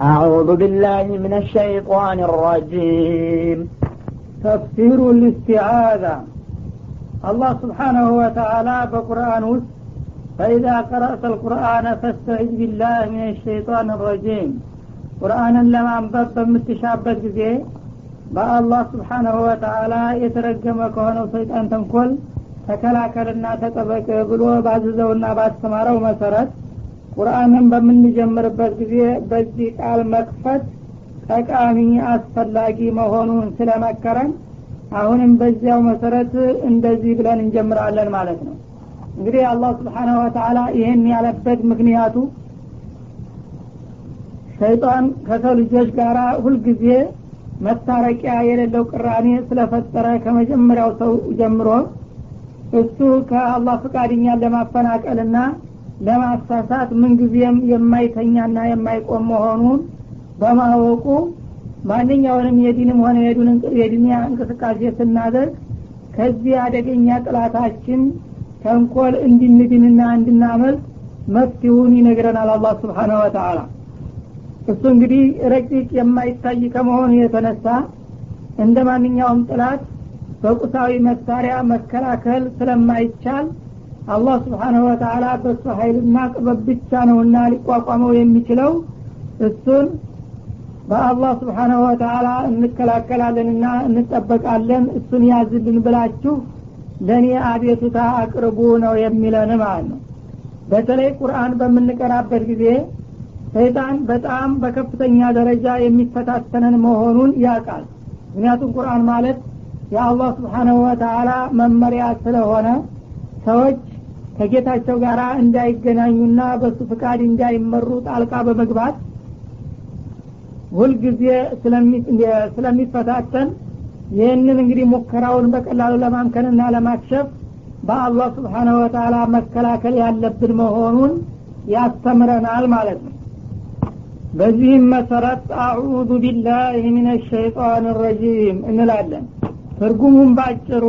أعوذ بالله من الشيطان الرجيم. تفسير الاستعاذة. الله سبحانه وتعالى بقرآن فإذا قرأت القرآن فاستعذ بالله من الشيطان الرجيم. قرآنا لما أنبب بمتشابت جزيه الله سبحانه وتعالى يترجم كونه شيطان تنكل ተከላከልና ተጠበቅ ብሎ ባዘዘውና ባስተማረው መሰረት ቁርአንን በምንጀምርበት ጊዜ በዚህ ቃል መክፈት ጠቃሚ አስፈላጊ መሆኑን ስለመከረን አሁንም በዚያው መሰረት እንደዚህ ብለን እንጀምራለን ማለት ነው። እንግዲህ አላህ Subhanahu Wa Ta'ala ይሄን ያለበት ምክንያቱ ሸይጣን ከሰው ልጆች ጋራ ሁሉ ጊዜ መታረቂያ የሌለው ቅራኔ ስለፈጠረ ከመጀመሪያው ሰው ጀምሮ እሱ ከአላህ ፍቃድኛ ለማፈናቀልና ለማሳሳት ምን ጊዜም የማይተኛና የማይቆም መሆኑን በማወቁ ማንኛውንም የዲንም ሆነ የዱንያ እንቅስቃሴ ስናደርግ ከዚህ አደገኛ ጥላታችን ተንኮል እንድንድንና እንድናመልጥ መፍትሄውን ይነግረናል አላህ Subhanahu Wa Ta'ala። እሱ እንግዲህ ረቂቅ የማይታይ ከመሆኑ የተነሳ እንደማንኛውም ጥላት በቁሳዊ መሳሪያ መከላከል ስለማይቻል አላህ Subhanahu Wa Ta'ala በሱ ኃይልና ጥበብ ብቻ ነውና ሊቋቋመው የሚችለው እሱን በአላህ Subhanahu Wa Ta'ala እንከላከላለንና እንጠበቃለን እሱን ያዝልን ብላችሁ ለኔ አቤቱታ አቅርቡ ነው የሚለን ማለት ነው። በተለይ ቁርአን በምንቀራበት ጊዜ ሰይጣን በጣም በከፍተኛ ደረጃ የሚፈታተነን መሆኑን ያውቃል። ምክንያቱም ቁርአን ማለት የአላህ Subhanahu Wa Ta'ala መመሪያ ስለሆነ ሰዎች ከጌታቸው ጋር እንዳይገናኙና በሱ ፍቃድ እንዳይመሩ ጣልቃ በመግባት ሁሉ ጊዜ ስለሚፈታተን ይህንን እንግዲህ ሙከራውን በቀላሉ ለማምከንና ለማክሸፍ በአላህ Subhanahu Wa Ta'ala መከላከል ያለብን መሆኑን ያስተምረናል ማለት ነው። በዚህም መሰረት አዑዙ ቢላሂ ሚነሽ ሸይጣኒር ረጂም እንላለን። ትርጉሙን ባጭሩ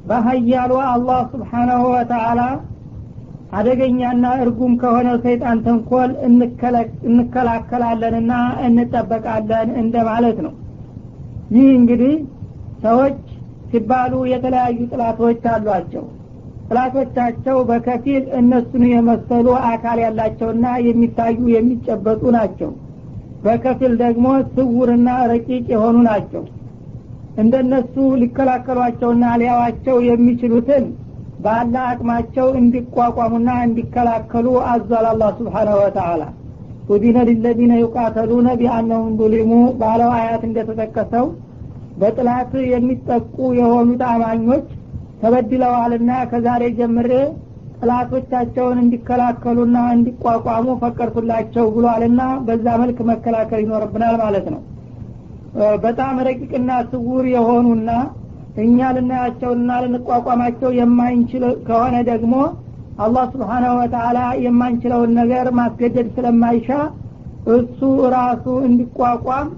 በኃያሉ አላህ Subhanahu Wa Ta'ala አደገኛና እርጉም ከሆነ ሰይጣን ተንኮል እንከላከላለንና እንጠበቃለን እንደማለት ነው። ይህ እንግዲህ ሰዎች ሲባሉ የተለያዩ ጥላቶች አሏቸው። ጥላቶቻቸው በከፊል እነሱን የመሰሉ አካል ያላቸውና የሚታዩ የሚጨበጡ ናቸው። በከፊል ደግሞ ስውርና ረቂቅ የሆኑ ናቸው። እንደነሱ ሊከላከሏቸውና ሊያዋቸው የሚችሉትን ባላ አቅማቸው እንዲቋቋሙና እንዲከላከሉ አዟል አላህ Subhanahu Wa Ta'ala። ወዲነ ለለዚነ ይቃተሉነ ቢአንሁም ዙሊሙ ባለው አያት እንደተጠቀሰው በጥላት የሚጠቁ የሆኑ አማኞች ተበድለዋልና ከዛሬ ጀምሬ ጥላቶቻቸውን እንዲከላከሉና እንዲቋቋሙ ፈቀድኩላቸው ብሏልና በዛ መልክ መከላከል ይኖርብናል ማለት ነው። በጣም ረቂቅና ስውር የሆኑና እኛ ልናያቸውና ልንቋቋማቸው የማንችል ከሆነ ደግሞ አላህ Subhanahu Wa Ta'ala የማንችለውን ነገር ማስገደድ ስለማይሻ እሱ ራሱ እንዲቋቋም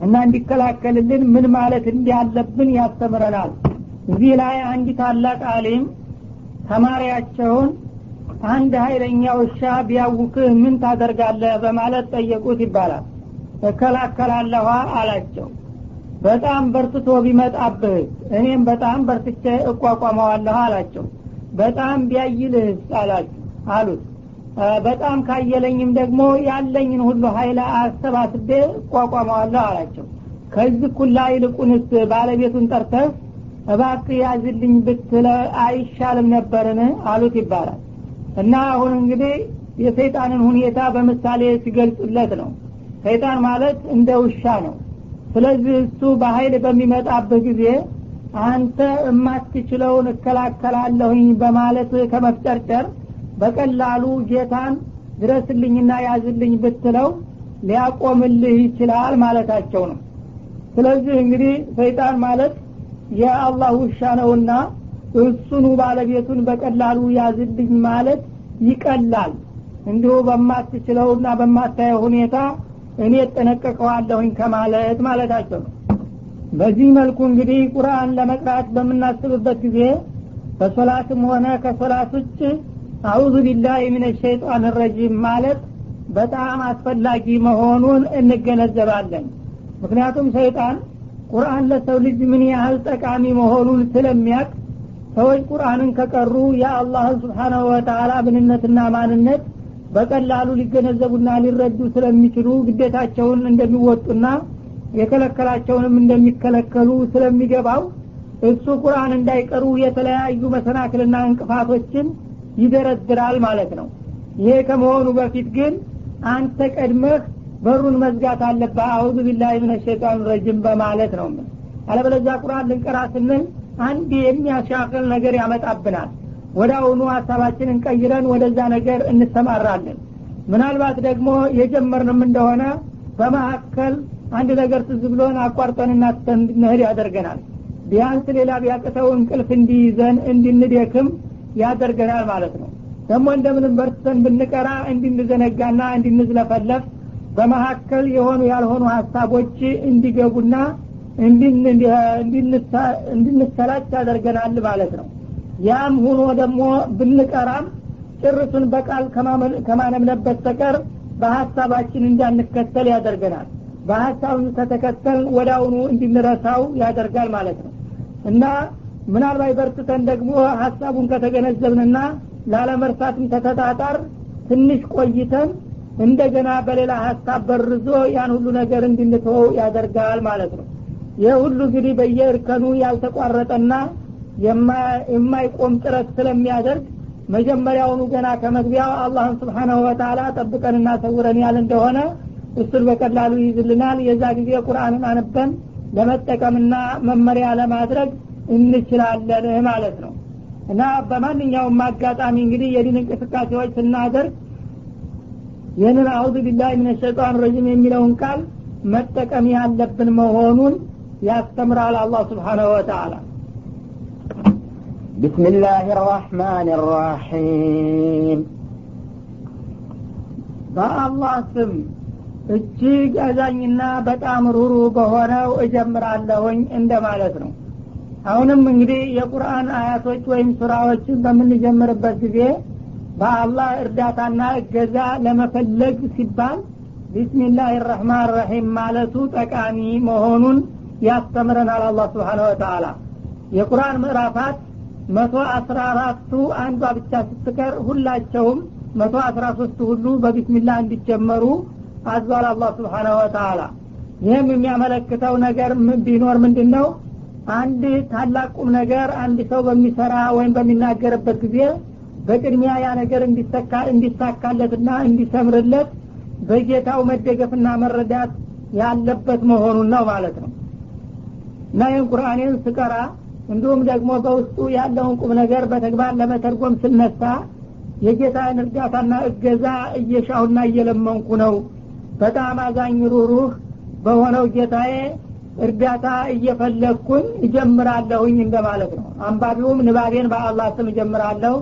እና እንዲከላከልልን ምን ማለት እንዲያለብን ያስተምረናል። እዚህ ላይ አንድ ታላቅ ዓሊም ተማሪያቸውን አንድ ኃይለኛ ውሻ ቢያውክህ ምን ታደርጋለህ በማለት ጠየቁት ይባላል። ተከላከላለሁ አላቸው። በጣም በርትቶ ቢመጣብህ እኔም በጣም በርትቼ እቋቋመዋለሁ አላቸው። በጣም ቢያይልህ አሉት። በጣም ካየለኝም ደግሞ ያለኝን ሁሉ ኃይል አሰባስቤ እቋቋመዋለሁ አላቸው። ከዚህ ኩላ ይልቁንስ ባለቤቱን ጠርተህ እባክህ ያዝልኝ ብትለ አይሻልም ነበርን አሉት ይባላል። እና አሁን እንግዲህ የሰይጣንን ሁኔታ በምሳሌ ሲገልጹለት ነው። ሰይጣን ማለት እንደ ውሻ ነው። ስለዚህ እሱ በኃይል በሚመጣበት ጊዜ አንተ የማትችለውን እከላከላለሁኝ በማለት ከመፍጨርጨር በቀላሉ ጌታን ድረስልኝና ያዝልኝ ብትለው ሊያቆምልህ ይችላል ማለታቸው ነው። ስለዚህ እንግዲህ ሰይጣን ማለት የአላህ ውሻ ነውና እሱኑ ባለቤቱን በቀላሉ ያዝልኝ ማለት ይቀላል። እንዲሁ በማትችለውና በማታየው ሁኔታ እኔ ተነቀቀዋለሁኝ ከማለት ማለታቸው ነው። በዚህ መልኩ እንግዲህ ቁርአን ለመቅራት በመናስብበት ጊዜ በሶላትም ሆነ ከሶላት ውጭ አዑዙ ቢላሂ ሚነሽ ሸይጣኒር ረጂም ማለት በጣም አስፈላጊ መሆኑን እንገነዘባለን። ምክንያቱም ሰይጣን ቁርአን ለሰው ልጅ ምን ያህል ጠቃሚ መሆኑን ስለሚያውቅ ሰዎች ቁርአንን ከቀሩ የአላህ Subhanahu Wa Ta'ala ምንነትና ማንነት በቀላሉ ሊገነዘቡና ሊረዱ ስለሚችሉ ግዴታቸውን እንደሚወጡና የከለከላቸውንም እንደሚከለከሉ ስለሚገባው እሱ ቁርአን እንዳይቀሩ የተለያዩ መሰናክልና እንቅፋቶችን ይደረድራል ማለት ነው። ይሄ ከመሆኑ በፊት ግን አንተ ቀድመህ በሩን መዝጋት አለብህ። አዑዙ ቢላሂ ሚነሽ ሸይጣን ረጂም በማለት ነው። አለበለዚያ ቁርአን ልንቀራ ስንል አንድ የሚያሻክል ነገር ያመጣብናል። ወዳውኑ ሐሳባችንን ቀይረን ወደዛ ነገር እንሰማራለን። ምናልባት ደግሞ የጀመርንም እንደሆነ በመሐከል አንድ ነገር ትዝ ብሎን አቋርጠንና እንድንሄድ ያደርገናል። ቢያንስ ሌላ ቢያቅተው እንቅልፍ እንዲይዘን እንድንደክም ያደርገናል ማለት ነው። ደግሞ እንደምንም በርተን ብንቀራ እንድንዘነጋና እንድንዝለፈለፍ በመሐከል የሆኑ ያልሆኑ ሐሳቦች እንዲገቡና እንድንሰላች ያደርገናል ማለት ነው። ያም ሆኖ ደግሞ ብንቀራም ጭርሱን በቃል ከማነምነበት በስተቀር በሐሳባችን እንዳንከተል ያደርገናል። በሐሳቡን ከተከተል ወዳውኑ እንድንረሳው ያደርጋል ማለት ነው። እና ምናልባት በርትተን ደግሞ ሐሳቡን ከተገነዘብንና ላለመርሳትም ተተጣጣር ትንሽ ቆይተን እንደገና በሌላ ሐሳብ በርዞ ያን ሁሉ ነገር እንድንተው ያደርጋል ማለት ነው። የሁሉ እንግዲህ በየእርከኑ ያልተቋረጠና የማይቆም ጥረት ስለሚያደርግ መጀመሪያውኑ ገና ከመግቢያው አላህን Subhanahu Wa Ta'ala ጠብቀንና ሰውረን ያል እንደሆነ እሱን በቀላሉ ይዝልናል። የዛ ጊዜ ቁርአንን አንበን ለመጠቀምና መመሪያ ለማድረግ እንችላለን ማለት ነው። እና በማንኛውም አጋጣሚ እንግዲህ የዲን እንቅስቃሴዎች ስናደርግ የነን አዑዙ ቢላሂ ሚነሽ ሸይጣን ረጂም የሚለውን ቃል መጠቀም ያለብን መሆኑን ያስተምራል አላህ Subhanahu Wa Ta'ala። بسم الله الرحمن الرحيم በአላህ ስም እጅግ አዛኝና በጣም ሩሩ በሆነው እጀምራለሁኝ እንደማለት ነው። አሁንም እንግዲህ የቁርአን አያቶች ወይም ሱራዎችን በምንጀምርበት ጊዜ በአላህ እርዳታና እገዛ ለመፈለግ ሲባል ቢስሚላሂር ረህማኒር ረሂም ማለቱ ጠቃሚ መሆኑን ያስተምረናል አላህ Subhanahu Wa Ta'ala። የቁርአን ምዕራፋት 114ቱ አንዷ ብቻ ስትቀር ሁላቸውም 113 ሁሉ በቢስሚላህ እንዲጀመሩ አዟል አላህ Subhanahu Wa Ta'ala። ይህም የሚያመለክተው ነገር ቢኖር ምንድነው? አንድ ታላቁም ነገር አንድ ሰው በሚሰራ ወይም በሚናገርበት ጊዜ በቅድሚያ ያ ነገር እንዲሳካለትና እንዲሰምርለት በጌታው መደገፍና መረዳት ያለበት መሆኑን ነው ማለት ነው። እና ይህን ቁርአንን ስቀራ እንዲሁም ደግሞ በውስጡ ያለውን ቁም ነገር በተግባር ለመተርጎም ስነሳ የጌታን እርዳታና እገዛ እየሻውና እየለመንኩ ነው። በጣም አዛኝ ሩህሩህ በሆነው ጌታዬ እርዳታ እየፈለኩኝ እጀምራለሁኝ እንደማለት ነው። አንባቢውም ንባቤን በአላህ ስም እጀምራለሁ፣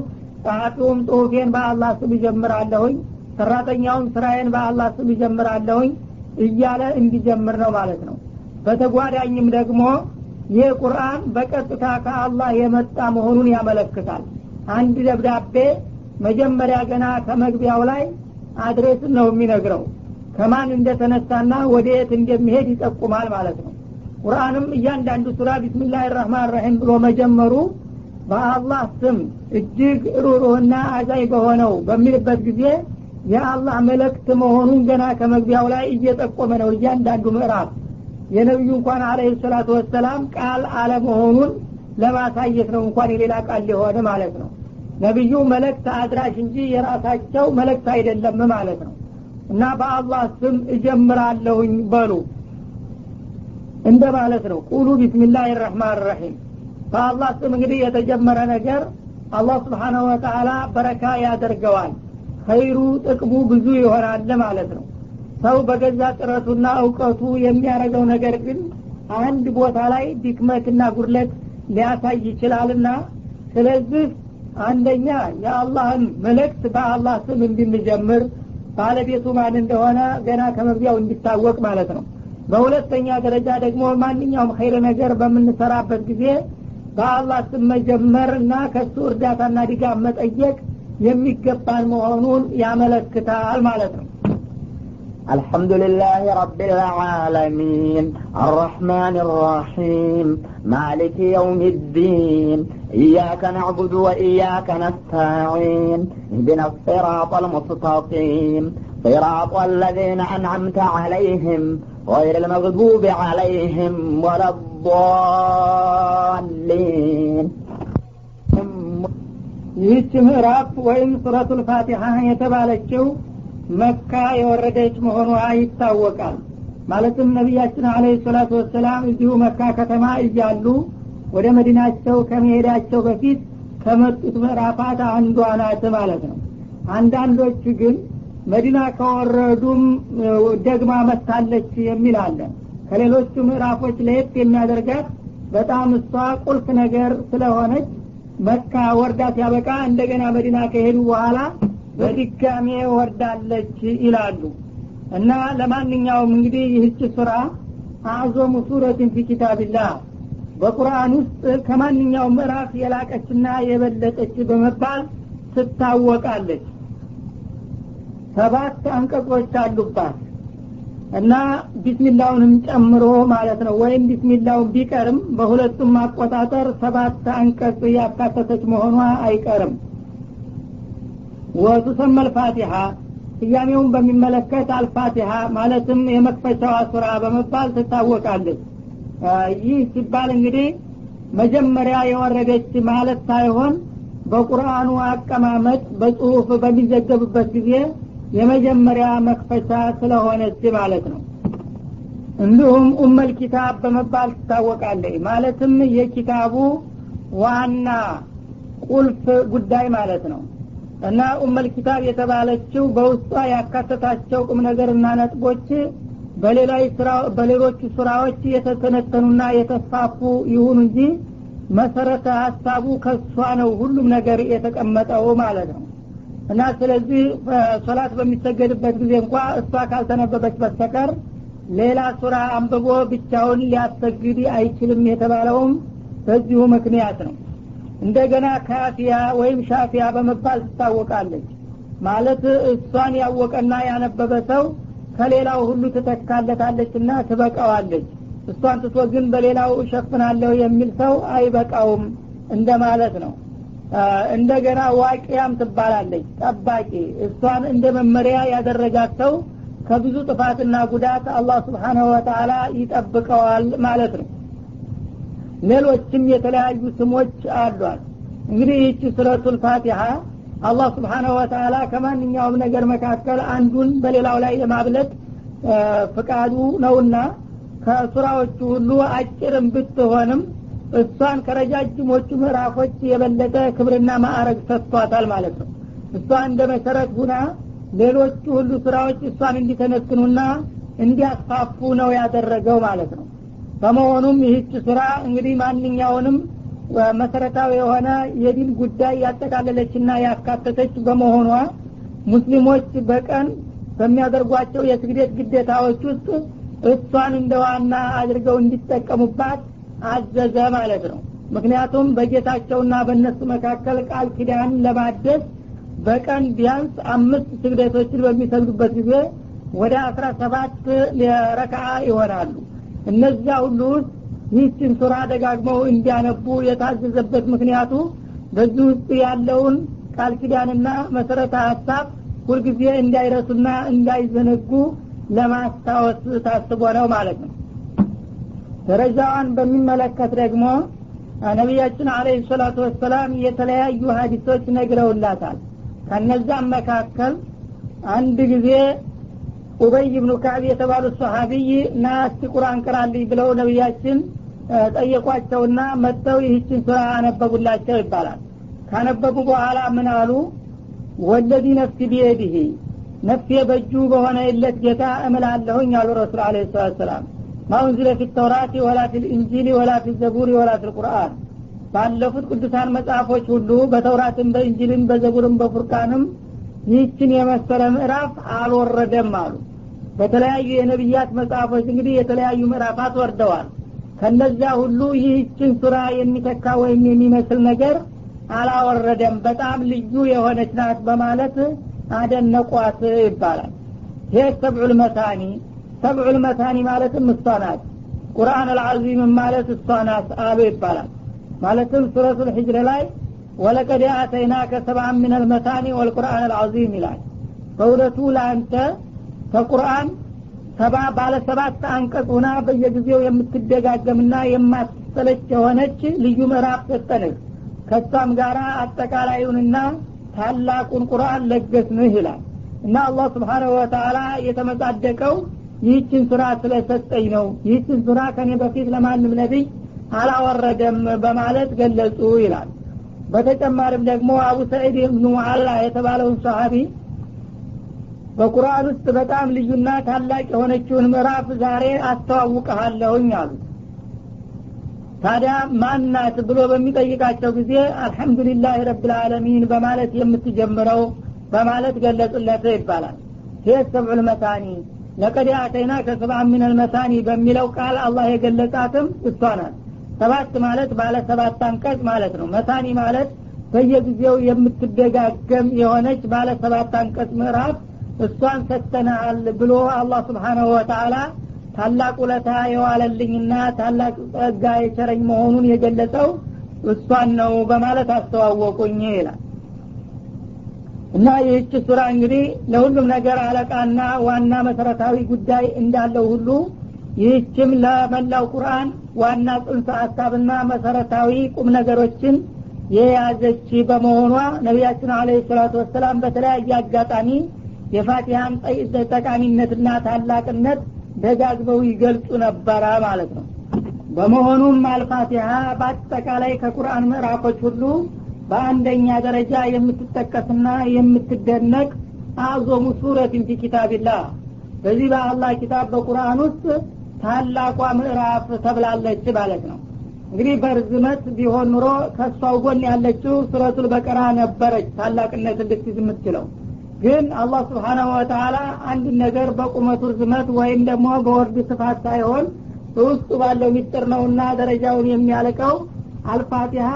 ጸሐፊውም ጽሁፌን በአላህ ስም እጀምራለሁኝ፣ ሰራተኛውም ስራዬን በአላህ ስም እጀምራለሁኝ እያለ እንዲጀምር ነው ማለት ነው። በተጓዳኝም ደግሞ ይህ ቁርአን በቀጥታ ከአላህ የመጣ መሆኑን ያመለክታል። አንድ ደብዳቤ መጀመሪያ ገና ከመግቢያው ላይ አድሬስ ነው የሚነግረው፣ ከማን እንደተነሳና ወዴት እንደሚሄድ ይጠቁማል ማለት ነው። ቁርአንም እያንዳንዱ ሱራ ቢስሚላሂር ረህማኒር ረሂም ብሎ መጀመሩ በአላህ ስም እጅግ ሩሩህና አዛኝ በሆነው በሚልበት ጊዜ የአላህ መልእክት መሆኑን ገና ከመግቢያው ላይ እየጠቆመ ነው። እያንዳንዱ ምዕራፍ የነብዩ እንኳን አለይሂ ሰላቱ ወሰላም ቃል አለመሆኑን ለማሳየት ነው። እንኳን የሌላ ቃል ሊሆን ማለት ነው። ነብዩ መልእክት አድራሽ እንጂ የራሳቸው መልእክት አይደለም ማለት ነው። እና በአላህ ስም እጀምራለሁኝ በሉ እንደማለት ነው። ቁሉ ቢስሚላሂር ረህማኒር ረሂም። በአላህ ስም እንግዲህ የተጀመረ ነገር አላህ Subhanahu Wa Ta'ala በረካ ያደርገዋል፣ ኸይሩ ጥቅሙ ብዙ ይሆናል ማለት ነው። ሰው በገዛ ጥረቱና ዕውቀቱ የሚያረገው ነገር ግን አንድ ቦታ ላይ ድክመትና ጉድለት ሊያሳይ ይችላልና ስለዚህ አንደኛ የአላህን መልእክት በአላህ ስም እንድንጀምር ባለቤቱ ማን እንደሆነ ገና ከመግቢያው እንዲታወቅ ማለት ነው። በሁለተኛ ደረጃ ደግሞ ማንኛውም ኸይር ነገር በምንሰራበት ጊዜ በአላህ ስም መጀመርና ከሱ እርዳታና ድጋፍ መጠየቅ የሚገባን መሆኑን ያመለክታል ማለት ነው። الحمد لله رب العالمين الرحمن الرحيم مالك يوم الدين إياك نعبد وإياك نستعين اهدنا الصراط المستقيم صراط الذين أنعمت عليهم غير المغضوب عليهم ولا الضالين ይህች ምዕራፍ ወይም ሱረቱል ፋቲሃ የተባለችው መካ የወረደች መሆኗ ይታወቃል። ማለትም ነቢያችን አለይሂ ሰላቱ ወሰላም እዚሁ መካ ከተማ እያሉ ወደ መዲናቸው ከመሄዳቸው በፊት ከመጡት ምዕራፋት አንዷ ናት ማለት ነው። አንዳንዶቹ ግን መዲና ከወረዱም ደግማ መታለች የሚል አለ። ከሌሎቹ ምዕራፎች ለየት የሚያደርጋት በጣም እሷ ቁልፍ ነገር ስለሆነች መካ ወርዳት ያበቃ እንደገና መዲና ከሄዱ በኋላ በድጋሜ ወርዳለች ይላሉ። እና ለማንኛውም እንግዲህ ይህች ሱራ አዕዘሙ ሱረትን ፊ ኪታቢላህ በቁርአን ውስጥ ከማንኛውም ምዕራፍ የላቀችና የበለጠች በመባል ትታወቃለች። 7 አንቀጾች አሉባት እና ቢስሚላህንም ጨምሮ ማለት ነው። ወይም ቢስሚላህን ቢቀርም በሁለቱም አቆጣጠር 7 አንቀጽ ያካተተች መሆኗ አይቀርም። ወቱሰመ አልፋቲሃ ስያሜውን በሚመለከት አልፋቲሃ ማለትም የመክፈቻዋ ሱራ በመባል ትታወቃለች። ይህ ሲባል እንግዲህ መጀመሪያ የወረደች ማለት ሳይሆን በቁርአኑ አቀማመጥ በጽሁፍ በሚዘገብበት ጊዜ የመጀመሪያ መክፈቻ ስለሆነች ማለት ነው። እንዲሁም ኡመል ኪታብ በመባል ትታወቃለች። ማለትም የኪታቡ ዋና ቁልፍ ጉዳይ ማለት ነው። እና ኡመል ኪታብ የተባለችው በውስጧ ያካተታቸው ቁም ነገርና ነጥቦች በሌሎቹ ሱራዎች የተተነተኑና የተስፋፉ ይሁን እንጂ መሰረተ ሀሳቡ ከሷ ነው ሁሉም ነገር የተቀመጠው ማለት ነው። እና ስለዚህ ሶላት በሚሰገድበት ጊዜ እንኳን እሷ ካልተነበበች በስተቀር ሌላ ሱራ አንብቦ ብቻውን ሊያሰግድ አይችልም የተባለውም በዚሁ ምክንያት ነው። እንደገና ካፊያ ወይም ሻፊያ በመባል ትታወቃለች። ማለት እሷን ያወቀና ያነበበ ሰው ከሌላው ሁሉ ትተካለታለችና ትበቃዋለች። እሷን ትቶ ግን በሌላው እሸፍናለሁ የሚል ሰው አይበቃውም እንደማለት ነው። እንደገና ዋቂያም ትባላለች፣ ጠባቂ። እሷን እንደ መመሪያ ያደረጋት ሰው ከብዙ ጥፋትና ጉዳት አላህ Subhanahu Wa Ta'ala ይጠብቀዋል ማለት ነው። ሌሎችም የተለያዩ ስሞች አሏት። እንግዲህ ይህች ሱረቱል ፋቲሃ አላህ Subhanahu Wa Ta'ala ከማንኛውም ነገር መካከል አንዱን በሌላው ላይ ለማብለጥ ፍቃዱ ነውና ከሱራዎቹ ሁሉ አጭርም ብትሆንም እሷን ከረጃጅሞቹ ምዕራፎች የበለጠ ክብርና ማዕረግ ሰጥቷታል ማለት ነው። እሷ እንደ መሰረት ሁና ሌሎቹ ሁሉ ሱራዎች እሷን እንዲተነትኑና እንዲያስፋፉ ነው ያደረገው ማለት ነው። በመሆኑም ይህች ሱራ እንግዲህ ማንኛውንም መሰረታዊ የሆነ የዲን ጉዳይ ያጠቃለለችና ያካተተች በመሆኗ ሙስሊሞች በቀን በሚያደርጓቸው የስግደት ግዴታዎች ውስጥ እሷን እንደዋና አድርገው እንዲጠቀሙባት አዘዘ ማለት ነው። ምክንያቱም በጌታቸውና በእነሱ መካከል ቃል ኪዳን ለማደስ በቀን ቢያንስ 5 ስግደቶችን በሚሰግዱበት ጊዜ ወደ 17 ረካዓ ይሆናሉ። እነዚያ ሁሉ ይህችን ሱራ ደጋግመው እንዲያነቡ የታዘዘበት ምክንያቱ በዚህ ውስጥ ያለውን ቃል ኪዳንና መሰረተ ሀሳብ ሁልጊዜ እንዳይረሱና እንዳይዘነጉ ለማስታወስ ታስቦ ነው ማለት ነው። ደረጃዋን በሚመለከት ደግሞ ነብያችን አለይሂ ሰላቱ ወሰላም የተለያዩ ሐዲሶች ነግረውላታል። ከነዛም መካከል አንድ ጊዜ ኡበይ ኢብኑ ከዕብ የተባሉ ሱሐቢይ ናስ ቁርአን ቀራልኝ ብለው ነብያችን ጠየቋቸውና መጥተው ይህችን ሱራ አነበቡላቸው ይባላል። ካነበቡ በኋላ ምን አሉ? ወለዲ ነፍሲ ቢየዲሂ ነፍሴ በእጁ በሆነ የለት ጌታ እምላለሁኝ አሉ ረሱል አለይሂ ሰላም ማኡንዚለ ፊ ተውራት ወላ ፊ ኢንጂል ወላ ፊ ዘቡር ወላ ፊ ቁርአን ባለፉት ቅዱሳን መጽሐፎች ሁሉ በተውራትም በኢንጂልም በዘቡርም በፉርቃንም ይህችን የመሰለ ምዕራፍ አልወረደም አሉ። በተለያዩ የነብያት መጽሐፎች እንግዲህ የተለያዩ ምዕራፋት ወርደዋል። ከነዚያ ሁሉ ይህችን ሱራ የሚተካ ወይም የሚመስል ነገር አላወረደም፣ በጣም ልዩ የሆነች ናት በማለት አደነቋት ይባላል። ይህ ሰብዑል መታኒ ሰብዑል መታኒ ማለትም እሷናት ቁርአን አልዓዚም ማለት እሷናት አሉ ይባላል። ማለትም ሱረቱል ሂጅር ላይ ወለቀድ አተይናከ ሰብዐን ሚነል መታኒ ወልቁርአን አልዓዚም ይላል። በእውነቱ ለአንተ ከቁርአን ባለ 7 አንቀጽ ሆና በየጊዜው የምትደጋገምና የማትሰለች የሆነች ልዩ ምዕራፍ ሰጠንህ፣ ከሷም ጋራ አጠቃላዩንና ታላቁን ቁርአን ለገስንህ ይላል። እና አላህ Subhanahu Wa Ta'ala የተመጻደቀው ይህችን ሱራ ስለሰጠኝ ነው፣ ይህችን ሱራ ከኔ በፊት ለማንም ነብይ አላወረደም በማለት ገለጹ ይላል። በተጨማሪም ደግሞ አቡ ሰዒድ ኢብኑ ሙዓላ የተባለውን ሷሃቢ በቁርአን ውስጥ በጣም ልዩና ታላቅ የሆነችውን ምዕራፍ ዛሬ አስተዋውቀሃለሁኝ አሉ። ታዲያ ማናት ብሎ በሚጠይቃቸው ጊዜ አልহামዱሊላሂ ረብል ዓለሚን በማለት የምትጀምረው በማለት ገለጹለት ይባላል። ይህ ሰብዑል መታኒ ለቀድ አተይናከ ሰብዐን ሚነል መታኒ በሚለው ቃል አላህ የገለጻትም እሷ ናት። 7 ማለት ባለ 7 አንቀጽ ማለት ነው። መታኒ ማለት በየጊዜው የምትደጋገም የሆነች ባለ 7 አንቀጽ ምዕራፍ እሷን ሰተናል ብሎ አላህ Subhanahu Wa Ta'ala ታላቅ ውለታ የዋለልኝና ታላቅ ጸጋ የቸረኝ መሆኑን የገለጸው እሷን ነው በማለት አስተዋወቁኝ ይላል። እና ይህች ሱራ እንግዲህ ለሁሉም ነገር አለቃና ዋና መሰረታዊ ጉዳይ እንዳለው ሁሉ ይህችም ለመላው ቁርአን ዋና ጽንሰ ሐሳብና መሰረታዊ ቁም ነገሮችን የያዘች በመሆኗ ነብያችን አለይሂ ሰላቱ ወሰለም በተለያየ አጋጣሚ የፋቲሃን ጠቃሚነትና ታላቅነት ደጋግመው ይገልጹ ነበር ማለት ነው። በመሆኑም አልፋቲሃ በአጠቃላይ ከቁርአን ምዕራፎች ሁሉ በአንደኛ ደረጃ የምትጠቀስና የምትደነቅ አዕዘሙ ሱረቲን ፊ ኪታቢላህ በዚህ በአላህ ኪታብ በቁርአን ውስጥ ታላቋ ምዕራፍ ተብላለች ማለት ነው። እንግዲህ በርዝመት ቢሆን ኑሮ ከሷው ጎን ያለችው ሱረቱል በቀራ ነበረች ታላቅነት እንድትይዝ የምትችለው። ግን አላህ Subhanahu Wa Ta'ala አንድ ነገር በቁመቱ ርዝመት ወይም ደግሞ በወርድ ስፋት ሳይሆን ውስጡ ባለው ሚስጥር ነውና ደረጃውን የሚያለቀው አልፋቲሃ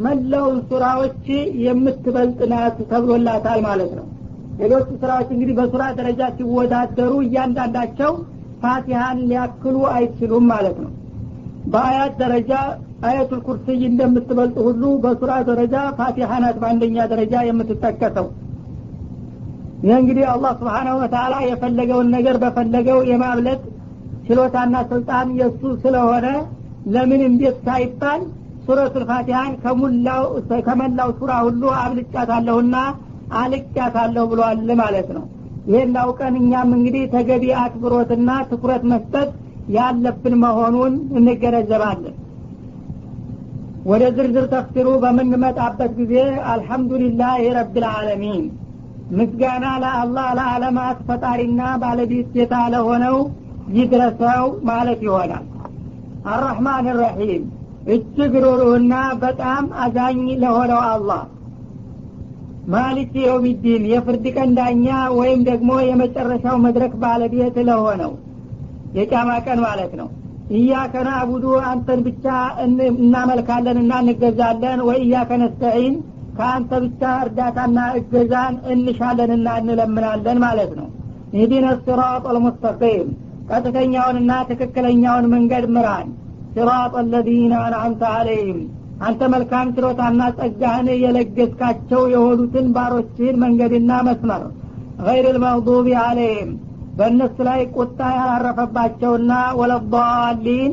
መላውን ሱራዎች የምትበልጥ ናት ተብሎላታል ማለት ነው። ሌሎች ሱራዎች እንግዲህ በሱራ ደረጃ ሲወዳደሩ እያንዳንዳቸው ፋቲሃን ሊያክሉ አይችሉም ማለት ነው። በአያት ደረጃ አያቱል ኩርሲይ እንደምትበልጥ ሁሉ በሱራ ደረጃ ፋቲሃ ናት በአንደኛ ደረጃ የምትጠቀሰው። ይህ እንግዲህ አላህ Subhanahu Wa Ta'ala የፈለገውን ነገር በፈለገው የማብለጥ ችሎታና ስልጣን የሱ ስለሆነ ለምን እንዴት ሳይባል ሱረቱል ፋቲሃን ከመላው ሱራ ሁሉ አብልጫታለሁና አልቅያታለሁ ብሏል ማለት ነው። ይሄን አውቀን እኛም እንግዲህ ተገቢ አክብሮትና ትኩረት መስጠት ያለብን መሆኑን እንገነዘባለን። ወደ ዝርዝር ተፍሲሩ በምንመጣበት ጊዜ አልহামዱሊላሂ ረብል ዓለሚን ምስጋና ለአላህ ለዓለማት ፈጣሪና ባለቤት ጌታ ለሆነው ይድረሰው ማለት ይሆናል። አርረህማን الرحيم እጅግ ሩህሩህና በጣም አዛኝ ለሆነው አላህ ማሊክ የውሚዲን የፍርድ ቀን ዳኛ ወይም ደግሞ የመጨረሻው መድረክ ባለቤት ለሆነው የቂያማ ቀን ማለት ነው። ኢያከ ነዕቡዱ አንተን ብቻ እናመልካለንና እንገዛለን፣ ወኢያከ ነስተዒን ከአንተ ብቻ እርዳታና እገዛን እንሻለንና እንለምናለን ማለት ነው። ኢህዲነ ሲራጠል ሙስተቂም ቀጥተኛውንና ትክክለኛውን መንገድ ምራን። ሲራጠ الذين أنعمت عليهم አንተ መልካም ችሎታና ጸጋህን የለገስካቸው የሆኑትን ባሮችን መንገድና መስመር غير المغضوب عليهم በእነሱ ላይ ቁጣ ያላረፈባቸውና ወለዳሊን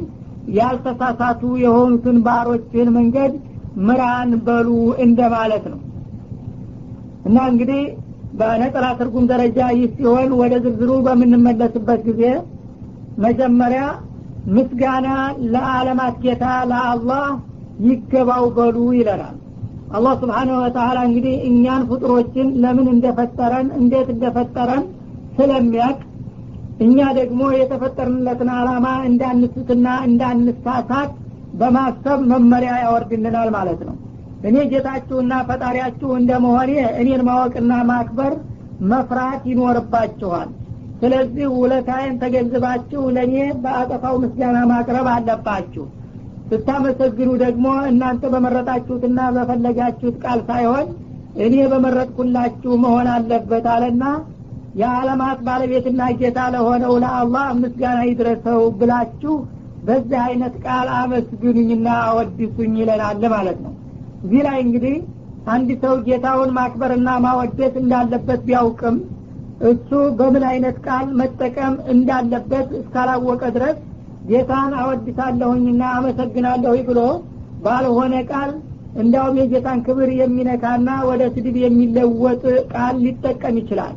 ያልተሳሳቱ የሆኑትን ባሮችን መንገድ ምራን በሉ እንደማለት ነው። እና እንግዲህ በነጠላ ትርጉም ደረጃ ይህ ሲሆን ወደ ዝርዝሩ በምንመለስበት ጊዜ መጀመሪያ ምስጋና ለዓለማት ጌታ ለአላህ ይገባው በሉ ይለናል። አላህ Subhanahu Wa Ta'ala እንግዲህ እኛን ፍጡሮችን ለምን እንደፈጠረን እንዴት እንደፈጠረን ስለሚያውቅ እኛ ደግሞ የተፈጠርንለትን ዓላማ እንዳንስትና እንዳንሳሳት በማሰብ መመሪያ ያወርድልናል ማለት ነው። እኔ ጌታችሁና ፈጣሪያችሁ እንደመሆኔ እኔን ማወቅና ማክበር መፍራት ይኖርባችኋል። ስለዚህ ውለታዬን ተገንዝባችሁ ለኔ በአጠፋው ምስጋና ማቅረብ አለባችሁ። ስታመሰግኑ ደግሞ እናንተ በመረጣችሁትና በፈለጋችሁት ቃል ሳይሆን እኔ በመረጥኩላችሁ መሆን አለበት አለና የዓለማት ባለቤትና ጌታ ለሆነው ለአላህ ምስጋና ይድረሰው ብላችሁ በዚህ አይነት ቃል አመስግኑኝና አወድሱኝ ይለናል ማለት ነው። እዚህ ላይ እንግዲህ አንድ ሰው ጌታውን ማክበርና ማወደስ እንዳለበት ቢያውቅም እሱ በምን አይነት ቃል መጠቀም እንዳለበት እስካላወቀ ድረስ ጌታን አወድሳለሁኝና አመሰግናለሁ ብሎ ባልሆነ ቃል እንዳውም የጌታን ክብር የሚነካና ወደ ስድብ የሚለወጥ ቃል ሊጠቀም ይችላል።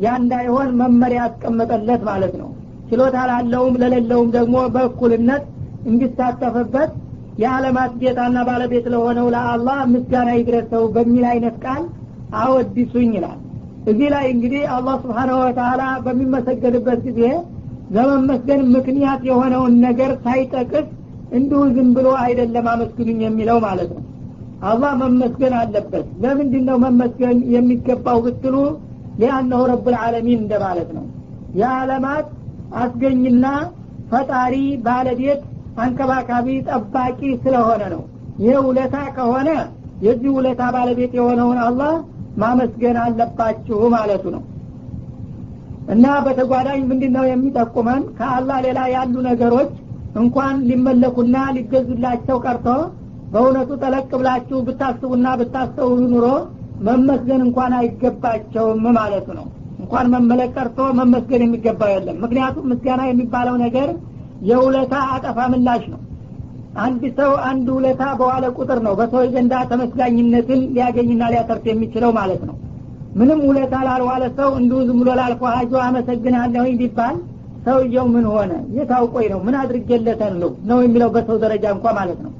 ያ እንዳይሆን መመሪያ ያስቀመጠለት ማለት ነው። ችሎታ ላለውም ለሌለውም ደግሞ በእኩልነት እንዲሳተፍበት የዓለማት ጌታና ባለቤት ለሆነው ለአላህ ምስጋና ይድረሰው በሚል አይነት ቃል አወድሱኝ ይላል። እዚህ ላይ እንግዲህ አላህ Subhanahu Wa Ta'ala በሚመሰገንበት ጊዜ ለመመስገን ምክንያት የሆነውን ነገር ሳይጠቅስ እንዲሁ ዝም ብሎ አይደለም አመስግኑኝ የሚለው ማለት ነው። አላህ መመስገን አለበት። ለምንድነው መመስገን የሚገባው ብትሉ ለአንሁ ረብል ዓለሚን እንደማለት ነው። የዓለማት አስገኝና ፈጣሪ ባለቤት አንከባካቢ ጠባቂ ስለሆነ ነው። ይህ ውለታ ከሆነ የዚህ ውለታ ባለቤት የሆነውን አላህ ማመስገን አለባችሁ ማለቱ ነው። እና በተጓዳኝ ምንድነው የሚጠቁመን ከአላህ ሌላ ያሉ ነገሮች እንኳን ሊመለኩና ሊገዙላቸው ቀርቶ በእውነቱ ተለቅ ብላችሁ ብታስቡና ብታስተውሉ ኑሮ መመስገን እንኳን አይገባቸውም ማለቱ ነው። እንኳን መመለክ ቀርቶ መመስገን የሚገባው የለም። ምክንያቱም ምስጋና የሚባለው ነገር የውለታ አጠፋ ምላሽ ነው። አንድ ሰው አንድ ውለታ በዋለ ቁጥር ነው በሰው ዘንድ ተመስጋኝነትን ሊያገኝና ሊያተርፍ የሚችለው ማለት ነው። ምንም ውለታ ላልዋለ ሰው እንዲሁ ዝም ብሎ ላልፎ ሀጆ አመሰግናለሁ ቢባል ሰውየው ምን ሆነ የታውቆይ ነው ምን አድርጌለታል ነው የሚለው በሰው ደረጃ እንኳን ማለት ነው።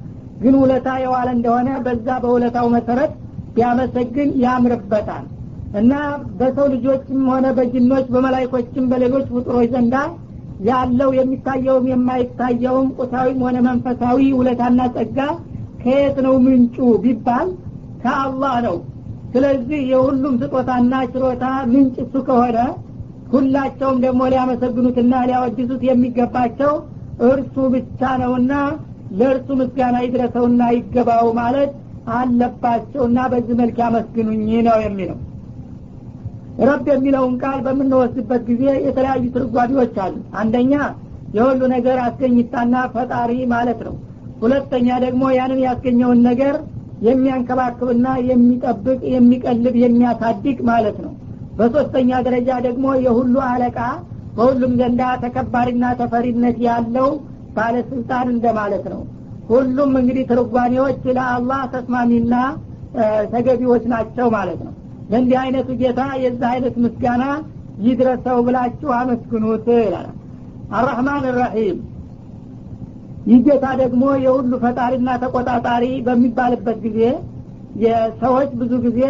ግን ውለታ የዋለ እንደሆነ በዛ በውለታው መሰረት ቢያመሰግን ያምርበታል። እና በሰው ልጆችም ሆነ በጅኖች በመላእክቶችም በሌሎች ፍጡሮች ዘንዳ ያለው የሚታየውም የማይታየውም ቁሳዊም ሆነ መንፈሳዊ ውለታና ጸጋ ከየት ነው ምንጩ ቢባል ከአላህ ነው። ስለዚህ የሁሉም ስጦታና ችሮታ ምንጭ እሱ ከሆነ ሁላቸውም ደግሞ ሊያመሰግኑትና ሊያወድሱት የሚገባቸው እርሱ ብቻ ነውና ለእርሱ ምስጋና ይድረሰውና ይገባው ማለት አለባቸውና በዚህ መልክ ያመስግኑኝ ነው የሚለው። ረብ የሚለውን ቃል በምንወስድበት ጊዜ የተለያዩ ትርጓሜዎች አሉ። አንደኛ የሁሉ ነገር አስገኝታና ፈጣሪ ማለት ነው። ሁለተኛ ደግሞ ያንን ያስገኘውን ነገር የሚያንከባክብና የሚጠብቅ የሚቀልብ የሚያሳድግ ማለት ነው። በሶስተኛ ደረጃ ደግሞ የሁሉ አለቃ በሁሉም ዘንዳ ተከባሪና ተፈሪነት ያለው ባለስልጣን እንደማለት ነው። ሁሉም እንግዲህ ትርጓሜዎች ለአላህ ተስማሚና ተገቢዎች ናቸው ማለት ነው። ለእንዲህ አይነቱ ጌታ የዚህ አይነት ምስጋና ይድረሰው ብላችሁ አመስግኑት ይላል። አርህማን الرحيم ይህ ጌታ ደግሞ የሁሉ ፈጣሪና ተቆጣጣሪ በሚባልበት ጊዜ የሰዎች ብዙ ጊዜ